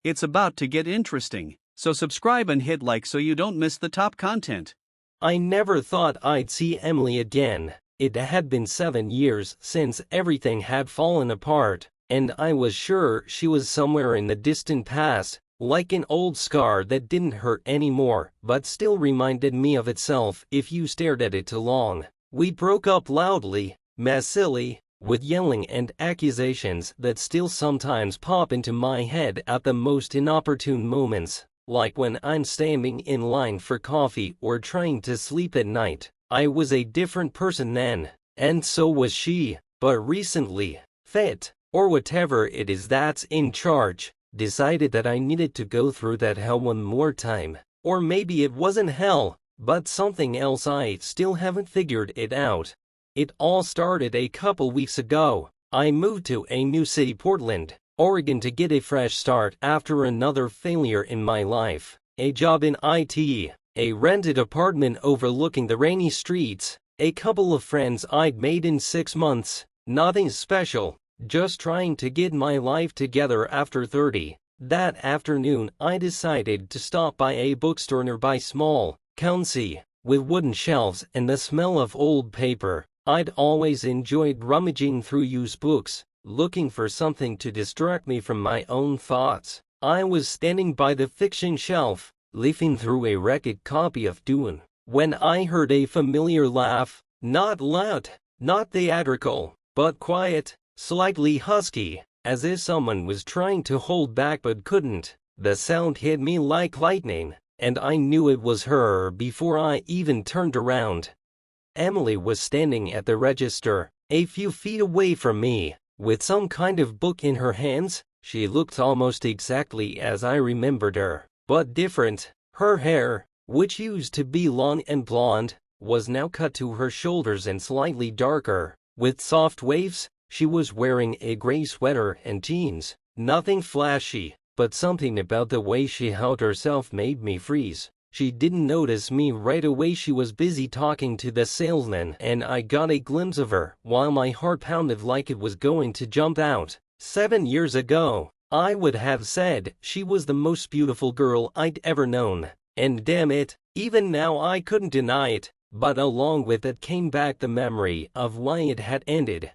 It's about to get interesting, so subscribe and hit like so you don't miss the top content. I never thought I'd see Emily again. It had been 7 years since everything had fallen apart, and I was sure she was somewhere in the distant past, like an old scar that didn't hurt anymore, but still reminded me of itself if you stared at it too long. We broke up loudly, messily, with yelling and accusations that still sometimes pop into my head at the most inopportune moments, like when I'm standing in line for coffee or trying to sleep at night. I was a different person then, and so was she, but recently, fate, or whatever it is that's in charge, decided that I needed to go through that hell one more time. Or maybe it wasn't hell, but something else. I still haven't figured it out. It all started a couple weeks ago. I moved to a new city, Portland, Oregon, to get a fresh start after another failure in my life. A job in IT, a rented apartment overlooking the rainy streets, a couple of friends I'd made in 6 months. Nothing special, just trying to get my life together after 30. That afternoon, I decided to stop by a bookstore nearby, small, cozy, with wooden shelves and the smell of old paper. I'd always enjoyed rummaging through used books, looking for something to distract me from my own thoughts. I was standing by the fiction shelf, leafing through a wrecked copy of Dune, when I heard a familiar laugh, not loud, not theatrical, but quiet, slightly husky, as if someone was trying to hold back but couldn't. The sound hit me like lightning, and I knew it was her before I even turned around. Emily was standing at the register, a few feet away from me, with some kind of book in her hands. She looked almost exactly as I remembered her, but different. Her hair, which used to be long and blonde, was now cut to her shoulders and slightly darker, with soft waves. She was wearing a gray sweater and jeans. Nothing flashy, but something about the way she held herself made me freeze. She didn't notice me right away. She was busy talking to the salesman, and I got a glimpse of her while my heart pounded like it was going to jump out. 7 years ago, I would have said she was the most beautiful girl I'd ever known. And damn it, even now I couldn't deny it. But along with it came back the memory of why it had ended.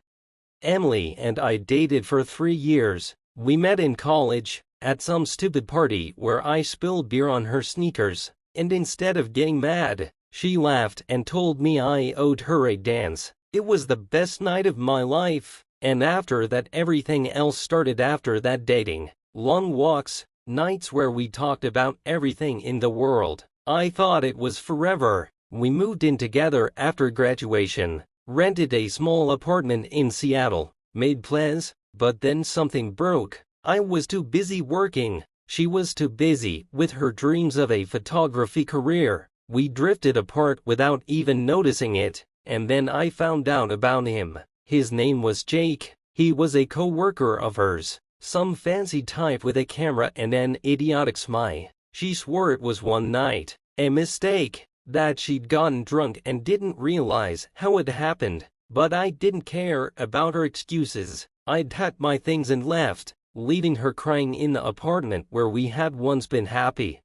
Emily and I dated for 3 years. We met in college, at some stupid party where I spilled beer on her sneakers, and instead of getting mad, she laughed and told me I owed her a dance. It was the best night of my life, and after that everything else started. After that, dating, long walks, nights where we talked about everything in the world. I thought it was forever. We moved in together after graduation, rented a small apartment in Seattle, made plans, but then something broke. I was too busy working. She was too busy with her dreams of a photography career. We drifted apart without even noticing it, and then I found out about him. His name was Jake. He was a co-worker of hers, some fancy type with a camera and an idiotic smile. She swore it was one night, a mistake, that she'd gotten drunk and didn't realize how it happened. But I didn't care about her excuses. I'd packed my things and left, leaving her crying in the apartment where we had once been happy.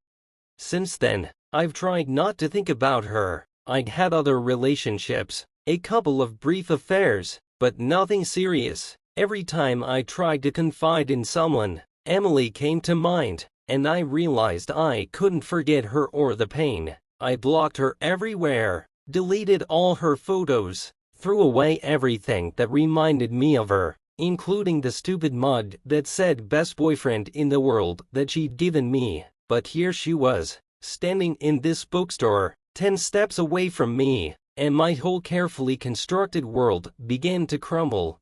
Since then, I've tried not to think about her. I'd had other relationships, a couple of brief affairs, but nothing serious. Every time I tried to confide in someone, Emily came to mind, and I realized I couldn't forget her or the pain. I blocked her everywhere, deleted all her photos, threw away everything that reminded me of her, including the stupid mug that said best boyfriend in the world that she'd given me. But here she was, standing in this bookstore, 10 steps away from me, and my whole carefully constructed world began to crumble.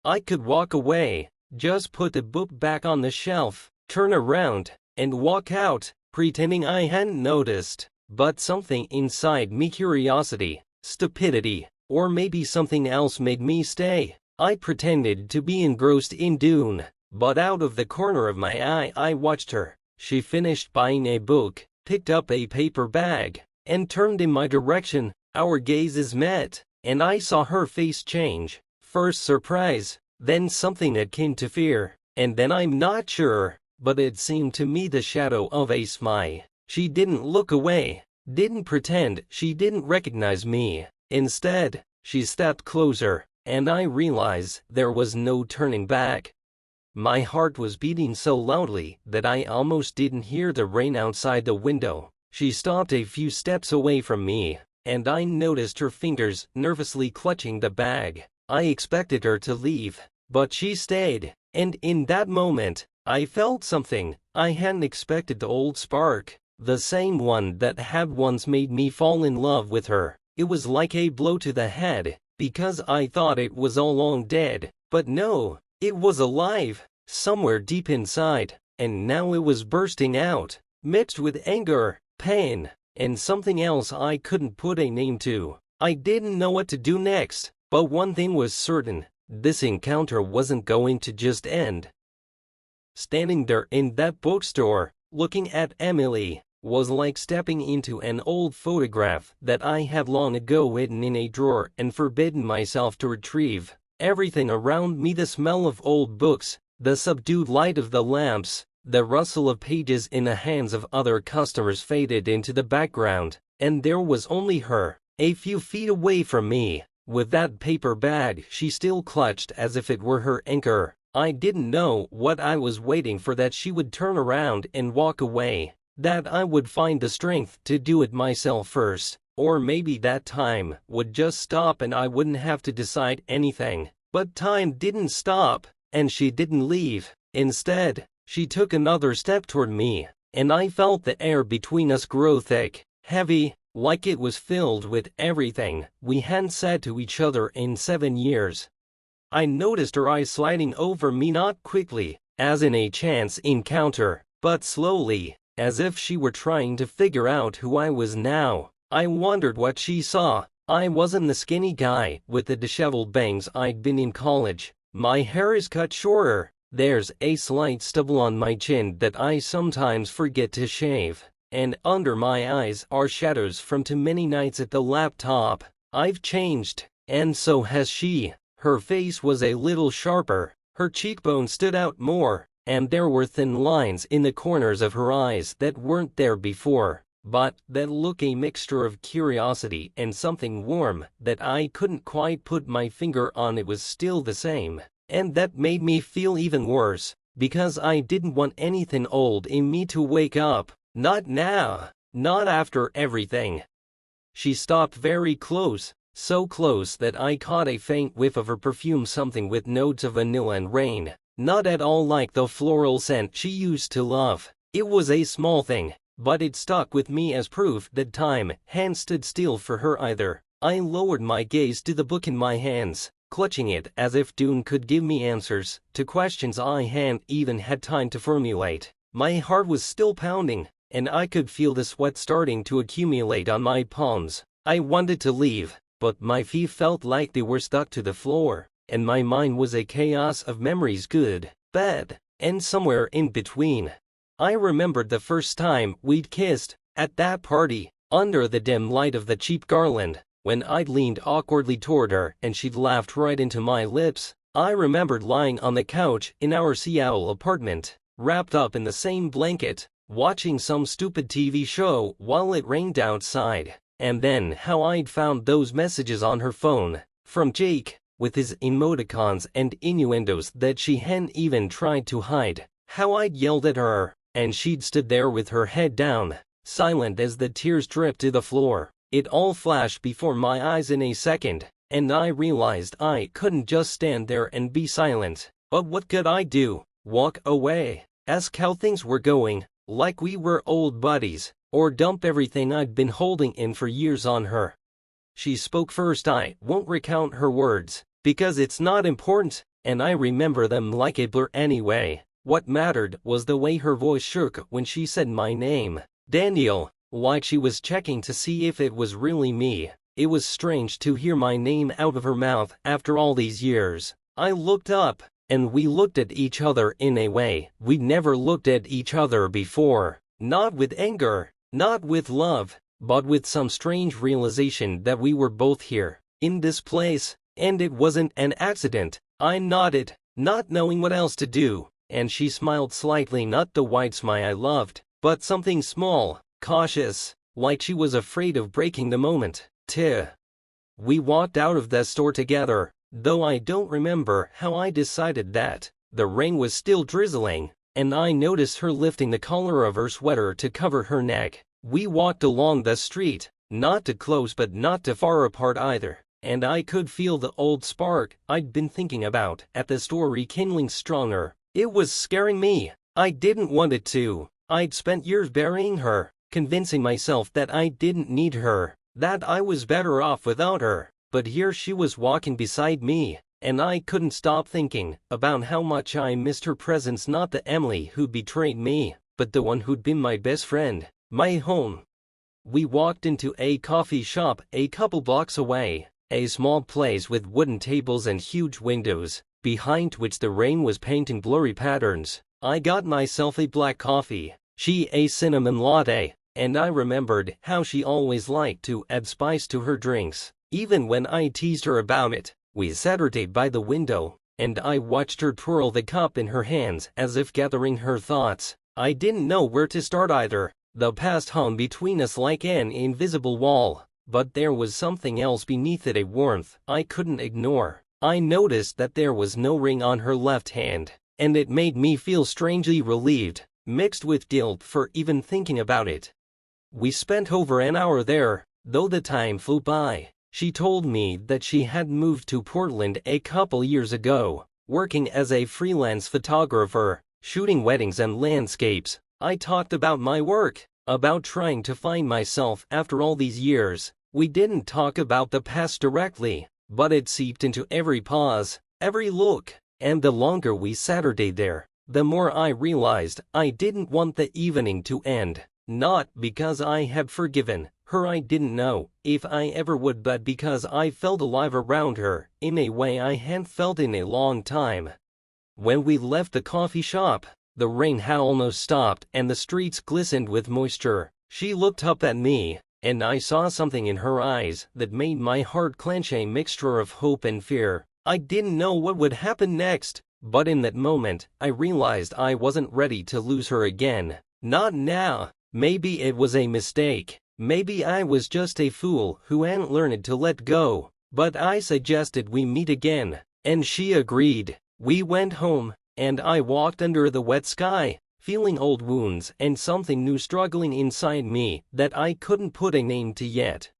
I could walk away, just put the book back on the shelf, turn around, and walk out, pretending I hadn't noticed. But something inside me, curiosity, stupidity, or maybe something else, made me stay. I pretended to be engrossed in Dune, but out of the corner of my eye I watched her. She finished buying a book, picked up a paper bag, and turned in my direction. Our gazes met, and I saw her face change. First surprise, then something akin to fear, and then I'm not sure, but it seemed to me the shadow of a smile. She didn't look away, didn't pretend she didn't recognize me. Instead, she stepped closer, and I realized there was no turning back. My heart was beating so loudly that I almost didn't hear the rain outside the window. She stopped a few steps away from me, and I noticed her fingers nervously clutching the bag. I expected her to leave, but she stayed, and in that moment, I felt something I hadn't expected. The old spark, the same one that had once made me fall in love with her. It was like a blow to the head, because I thought it was all long dead, but no, it was alive, somewhere deep inside, and now it was bursting out, mixed with anger, pain, and something else I couldn't put a name to. I didn't know what to do next, but one thing was certain, this encounter wasn't going to just end. Standing there in that bookstore, looking at Emily, was like stepping into an old photograph that I had long ago hidden in a drawer and forbidden myself to retrieve. Everything around me, the smell of old books, the subdued light of the lamps, the rustle of pages in the hands of other customers faded into the background, and there was only her, a few feet away from me, with that paper bag she still clutched as if it were her anchor. I didn't know what I was waiting for, that she would turn around and walk away, that I would find the strength to do it myself first, or maybe that time would just stop and I wouldn't have to decide anything. But time didn't stop, and she didn't leave. Instead, she took another step toward me, and I felt the air between us grow thick, heavy, like it was filled with everything we hadn't said to each other in 7 years. I noticed her eyes sliding over me, not quickly, as in a chance encounter, but slowly, as if she were trying to figure out who I was now. I wondered what she saw. I wasn't the skinny guy with the disheveled bangs I'd been in college. My hair is cut shorter. There's a slight stubble on my chin that I sometimes forget to shave, and under my eyes are shadows from too many nights at the laptop. I've changed, and so has she. Her face was a little sharper, her cheekbones stood out more, and there were thin lines in the corners of her eyes that weren't there before, but that look a mixture of curiosity and something warm that I couldn't quite put my finger on. It was still the same, and that made me feel even worse, because I didn't want anything old in me to wake up. Not now, not after everything. She stopped very close, so close that I caught a faint whiff of her perfume, something with notes of vanilla and rain, not at all like the floral scent she used to love. It was a small thing, but it stuck with me as proof that time hadn't stood still for her either. I lowered my gaze to the book in my hands, clutching it as if Dune could give me answers to questions I hadn't even had time to formulate. My heart was still pounding, and I could feel the sweat starting to accumulate on my palms. I wanted to leave, but my feet felt like they were stuck to the floor, and my mind was a chaos of memories, good, bad, and somewhere in between. I remembered the first time we'd kissed, at that party, under the dim light of the cheap garland, when I'd leaned awkwardly toward her and she'd laughed right into my lips. I remembered lying on the couch in our Seattle apartment, wrapped up in the same blanket, watching some stupid TV show while it rained outside. And then how I'd found those messages on her phone, from Jake, with his emoticons and innuendos that she hadn't even tried to hide. How I'd yelled at her, and she'd stood there with her head down, silent as the tears dripped to the floor. It all flashed before my eyes in a second, and I realized I couldn't just stand there and be silent. But what could I do? Walk away? Ask how things were going, like we were old buddies? Or dump everything I'd been holding in for years on her? She spoke first. I won't recount her words, because it's not important, and I remember them like a blur anyway. What mattered was the way her voice shook when she said my name. Daniel, like she was checking to see if it was really me. It was strange to hear my name out of her mouth after all these years. I looked up, and we looked at each other in a way we'd never looked at each other before. Not with anger, not with love, but with some strange realization that we were both here, in this place, and it wasn't an accident. I nodded, not knowing what else to do. and she smiled slightly, not the wide smile I loved, but something small, cautious, like she was afraid of breaking the moment. We walked out of the store together, though I don't remember how I decided that. The rain was still drizzling, and I noticed her lifting the collar of her sweater to cover her neck. We walked along the street, not too close but not too far apart either, and I could feel the old spark I'd been thinking about at the store rekindling stronger. It was scaring me. I didn't want it to. I'd spent years burying her, convincing myself that I didn't need her, that I was better off without her. But here she was walking beside me, and I couldn't stop thinking about how much I missed her presence, not the Emily who betrayed me, but the one who'd been my best friend, my home. We walked into a coffee shop a couple blocks away, a small place with wooden tables and huge windows, behind which the rain was painting blurry patterns. I got myself a black coffee, she a cinnamon latte, and I remembered how she always liked to add spice to her drinks, even when I teased her about it. We sat her by the window, and I watched her twirl the cup in her hands as if gathering her thoughts. I didn't know where to start either. The past hung between us like an invisible wall, but there was something else beneath it, a warmth I couldn't ignore. I noticed that there was no ring on her left hand, and it made me feel strangely relieved, mixed with guilt for even thinking about it. We spent over an hour there, though the time flew by. She told me that she had moved to Portland a couple years ago, working as a freelance photographer, shooting weddings and landscapes. I talked about my work, about trying to find myself after all these years. We didn't talk about the past directly, but it seeped into every pause, every look, and the longer we sat there, the more I realized I didn't want the evening to end. Not because I had forgiven her, I didn't know if I ever would, but because I felt alive around her in a way I hadn't felt in a long time. When we left the coffee shop, the rain had almost stopped and the streets glistened with moisture. She looked up at me, and I saw something in her eyes that made my heart clench, a mixture of hope and fear. I didn't know what would happen next, but in that moment, I realized I wasn't ready to lose her again. Not now. Maybe it was a mistake. Maybe I was just a fool who hadn't learned to let go. But I suggested we meet again, and she agreed. We went home, and I walked under the wet sky, feeling old wounds and something new struggling inside me that I couldn't put a name to yet.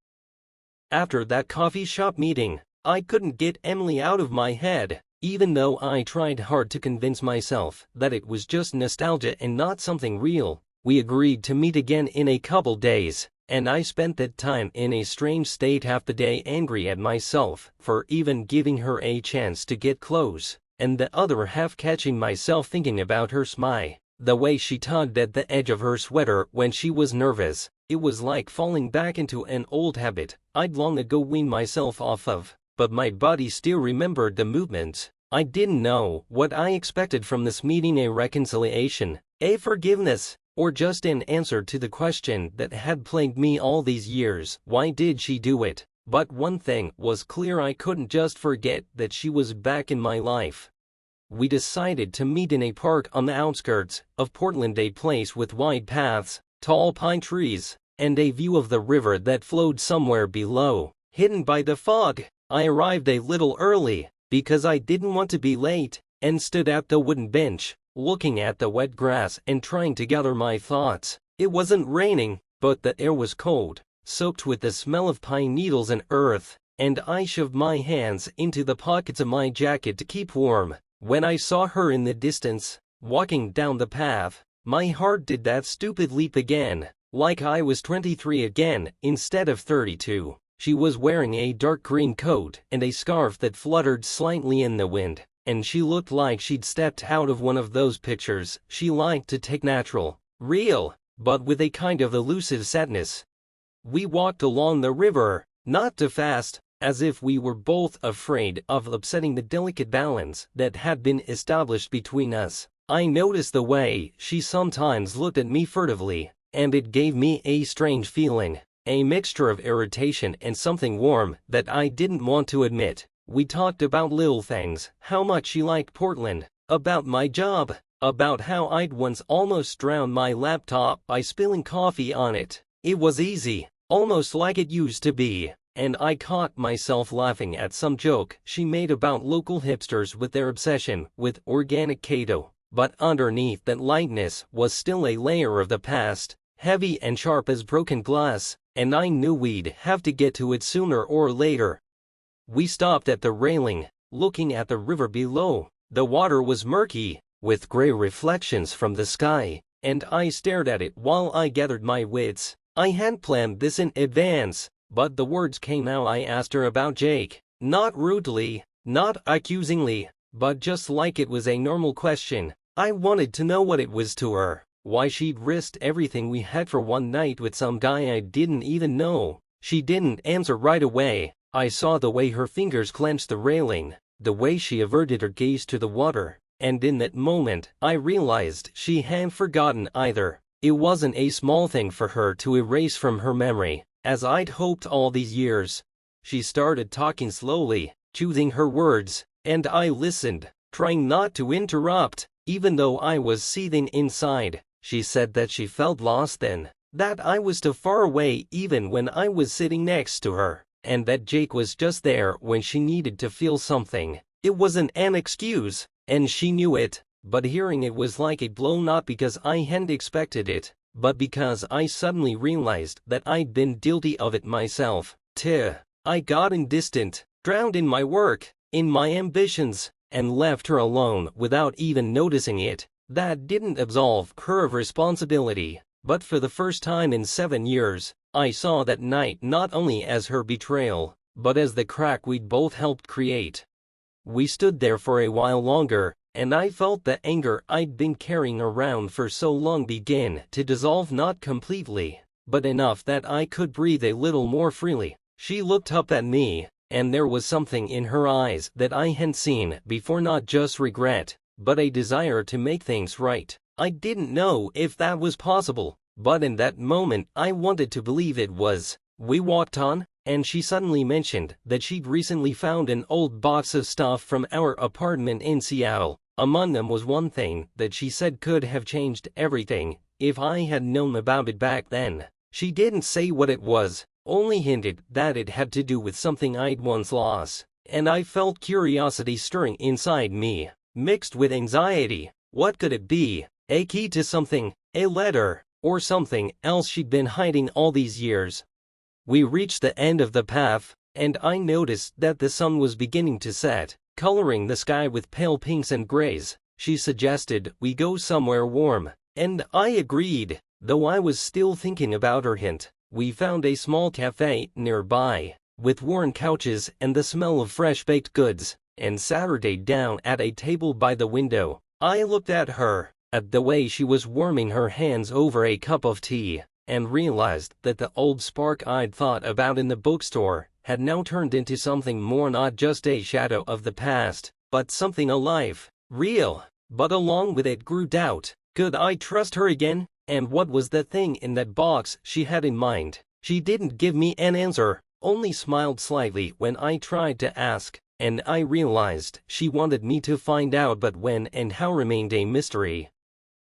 After that coffee shop meeting, I couldn't get Emily out of my head, even though I tried hard to convince myself that it was just nostalgia and not something real. We agreed to meet again in a couple days, and I spent that time in a strange state, half the day angry at myself for even giving her a chance to get close, and the other half catching myself thinking about her smile, the way she tugged at the edge of her sweater when she was nervous. It was like falling back into an old habit I'd long ago weaned myself off of, but my body still remembered the movements. I didn't know what I expected from this meeting, a reconciliation, a forgiveness, or just an answer to the question that had plagued me all these years. Why did she do it? But one thing was clear, I couldn't just forget that she was back in my life. We decided to meet in a park on the outskirts of Portland, a place with wide paths, tall pine trees, and a view of the river that flowed somewhere below, hidden by the fog. I arrived a little early, because I didn't want to be late, and stood at the wooden bench, looking at the wet grass and trying to gather my thoughts. It wasn't raining, but the air was cold, soaked with the smell of pine needles and earth, and I shoved my hands into the pockets of my jacket to keep warm. When I saw her in the distance, walking down the path, my heart did that stupid leap again, like I was 23 again instead of 32. She was wearing a dark green coat and a scarf that fluttered slightly in the wind, and she looked like she'd stepped out of one of those pictures she liked to take, natural, real, but with a kind of elusive sadness. We walked along the river, not too fast, as if we were both afraid of upsetting the delicate balance that had been established between us. I noticed the way she sometimes looked at me furtively, and it gave me a strange feeling, a mixture of irritation and something warm that I didn't want to admit. We talked about little things, how much she liked Portland, about my job, About how I'd once almost drowned my laptop by spilling coffee on it. It was easy, almost like it used to be, and I caught myself laughing at some joke she made about local hipsters with their obsession with organic keto. But underneath that lightness was still a layer of the past, heavy and sharp as broken glass, and I knew we'd have to get to it sooner or later. We stopped at the railing, looking at the river below. The water was murky, with gray reflections from the sky, and I stared at it while I gathered my wits. I hadn't planned this in advance, but the words came out. I asked her about Jake, not rudely, not accusingly, but just like it was a normal question. I wanted to know what it was to her, why she'd risked everything we had for one night with some guy I didn't even know. She didn't answer right away. I saw the way her fingers clenched the railing, the way she averted her gaze to the water, and in that moment, I realized she hadn't forgotten either. It wasn't a small thing for her to erase from her memory, as I'd hoped all these years. She started talking slowly, choosing her words, and I listened, trying not to interrupt, even though I was seething inside. She said that she felt lost then, that I was too far away even when I was sitting next to her, and that Jake was just there when she needed to feel something. It wasn't an excuse, and she knew it, but hearing it was like a blow, not because I hadn't expected it, but because I suddenly realized that I'd been guilty of it myself. I got distant, drowned in my work, in my ambitions, and left her alone without even noticing it. That didn't absolve her of responsibility, but for the first time in 7 years, I saw that night not only as her betrayal, but as the crack we'd both helped create. We stood there for a while longer, and I felt the anger I'd been carrying around for so long begin to dissolve, not completely, but enough that I could breathe a little more freely. She looked up at me, and there was something in her eyes that I hadn't seen before, not just regret, but a desire to make things right. I didn't know if that was possible, but in that moment I wanted to believe it was. We walked on, and she suddenly mentioned that she'd recently found an old box of stuff from our apartment in Seattle. Among them was one thing that she said could have changed everything if I had known about it back then. She didn't say what it was, only hinted that it had to do with something I'd once lost, and I felt curiosity stirring inside me, mixed with anxiety. What could it be? A key to something, a letter, or something else she'd been hiding all these years? We reached the end of the path, and I noticed that the sun was beginning to set, coloring the sky with pale pinks and grays. She suggested we go somewhere warm, and I agreed, though I was still thinking about her hint. We found a small cafe nearby, with worn couches and the smell of fresh baked goods, and Saturday down at a table by the window. I looked at her, at the way she was warming her hands over a cup of tea, and realized that the old spark I'd thought about in the bookstore had now turned into something more, not just a shadow of the past, but something alive, real. But along with it grew doubt. Could I trust her again? And what was the thing in that box she had in mind? She didn't give me an answer, only smiled slightly when I tried to ask, and I realized she wanted me to find out, but when and how remained a mystery.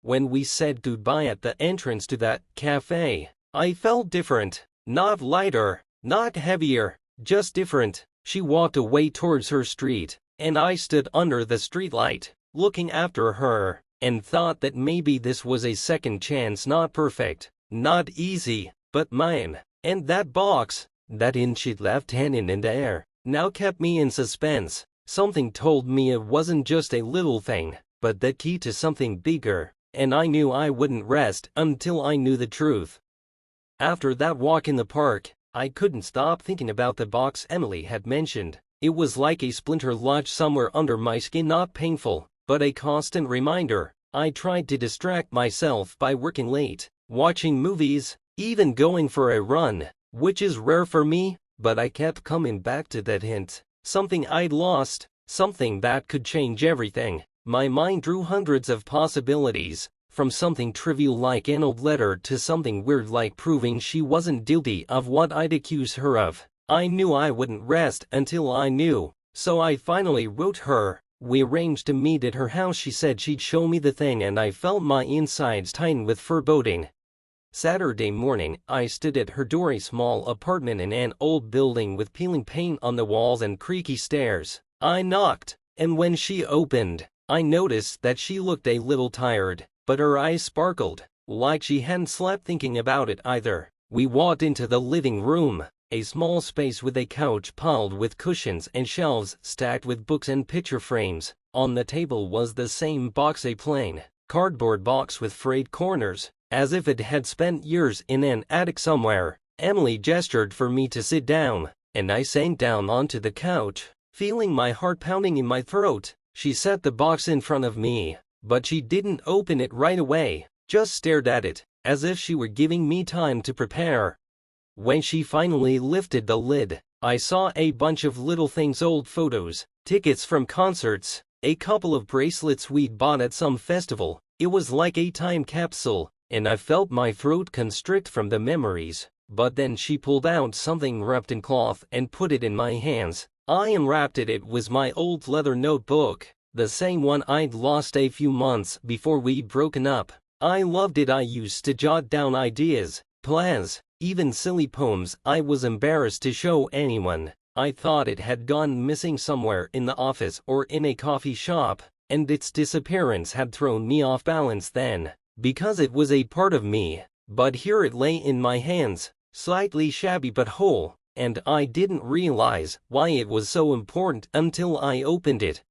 When we said goodbye at the entrance to that cafe, I felt different, not lighter, not heavier, just different. She walked away towards her street, and I stood under the streetlight, looking after her, and thought that maybe this was a second chance, not perfect, not easy, but mine. And that box, that inch she'd left hanging in the air, now kept me in suspense. Something told me it wasn't just a little thing, but the key to something bigger, and I knew I wouldn't rest until I knew the truth. After that walk in the park, I couldn't stop thinking about the box Emily had mentioned. It was like a splinter lodged somewhere under my skin, not painful, but a constant reminder. I tried to distract myself by working late, watching movies, even going for a run, which is rare for me, but I kept coming back to that hint. Something I'd lost, something that could change everything. My mind drew hundreds of possibilities, from something trivial like an old letter to something weird like proving she wasn't guilty of what I'd accused her of. I knew I wouldn't rest until I knew, so I finally wrote her, We arranged to meet at her house. She said she'd show me the thing, and I felt my insides tighten with foreboding. Saturday morning, I stood at her door, a small apartment in an old building with peeling paint on the walls and creaky stairs. I knocked, and when she opened, I noticed that she looked a little tired, but her eyes sparkled, like she hadn't slept thinking about it either. We walked into the living room, a small space with a couch piled with cushions and shelves stacked with books and picture frames. On the table was the same box, a plain, cardboard box with frayed corners, as if it had spent years in an attic somewhere. Emily gestured for me to sit down, and I sank down onto the couch, feeling my heart pounding in my throat. She set the box in front of me, but she didn't open it right away, just stared at it, as if she were giving me time to prepare. When she finally lifted the lid, I saw a bunch of little things: old photos, tickets from concerts, a couple of bracelets we'd bought at some festival. It was like a time capsule, and I felt my throat constrict from the memories. But then she pulled out something wrapped in cloth and put it in my hands. I unwrapped it. It was my old leather notebook, the same one I'd lost a few months before we'd broken up. I loved it. I used to jot down ideas, plans, even silly poems I was embarrassed to show anyone. I thought it had gone missing somewhere in the office or in a coffee shop, and its disappearance had thrown me off balance then, because it was a part of me. But here it lay in my hands, slightly shabby but whole, and I didn't realize why it was so important until I opened it.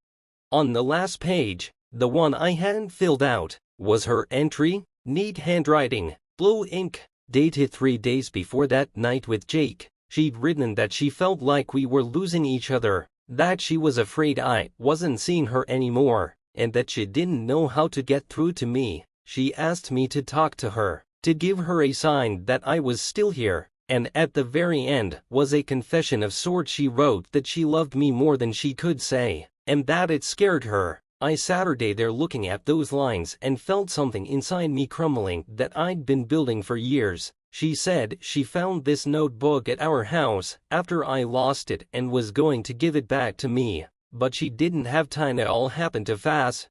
On the last page, the one I hadn't filled out, was her entry, neat handwriting, blue ink, dated 3 days before that night with Jake. She'd written that she felt like we were losing each other, that she was afraid I wasn't seeing her anymore, and that she didn't know how to get through to me. She asked me to talk to her, to give her a sign that I was still here, and at the very end was a confession of sorts. She wrote that she loved me more than she could say, and that it scared her. I sat there looking at those lines and felt something inside me crumbling that I'd been building for years. She said she found this notebook at our house after I lost it and was going to give it back to me, but she didn't have time. It all happened too fast.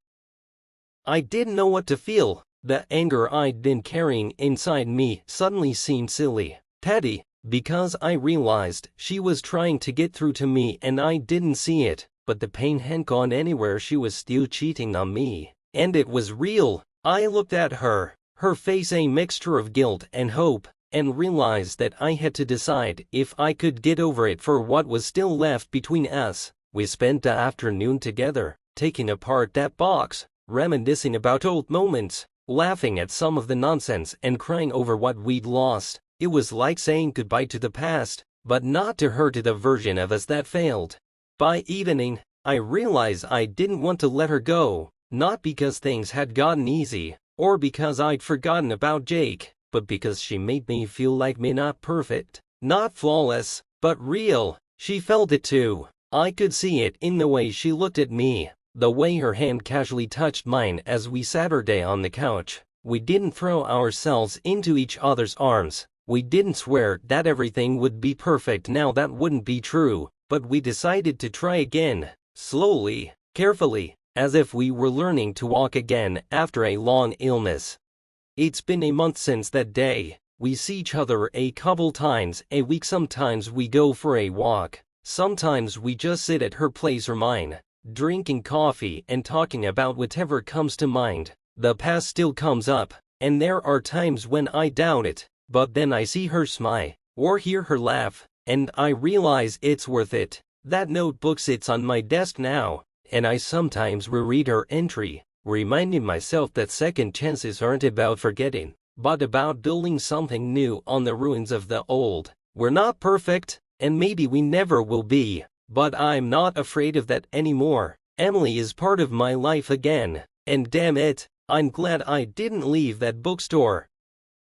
I didn't know what to feel. The anger I'd been carrying inside me suddenly seemed silly, petty, because I realized she was trying to get through to me and I didn't see it. But the pain hadn't gone anywhere. She was still cheating on me, and it was real. I looked at her face a mixture of guilt and hope, and realized that I had to decide if I could get over it for what was still left between us. We spent the afternoon together, taking apart that box, reminiscing about old moments, laughing at some of the nonsense and crying over what we'd lost. It was like saying goodbye to the past, but not to her, to the version of us that failed. By evening, I realized I didn't want to let her go, not because things had gotten easy, or because I'd forgotten about Jake, but because she made me feel like me, not perfect, not flawless, but real. She felt it too. I could see it in the way she looked at me, the way her hand casually touched mine as we sat on the couch. We didn't throw ourselves into each other's arms. We didn't swear that everything would be perfect now. That wouldn't be true. But we decided to try again, slowly, carefully, as if we were learning to walk again after a long illness. It's been a month since that day. We see each other a couple times a week. Sometimes we go for a walk. Sometimes we just sit at her place or mine, drinking coffee and talking about whatever comes to mind. The past still comes up, and there are times when I doubt it, but then I see her smile, or hear her laugh, and I realize it's worth it. That notebook sits on my desk now, and I sometimes reread her entry, reminding myself that second chances aren't about forgetting, but about building something new on the ruins of the old. We're not perfect, and maybe we never will be, but I'm not afraid of that anymore. Emily is part of my life again, and damn it, I'm glad I didn't leave that bookstore.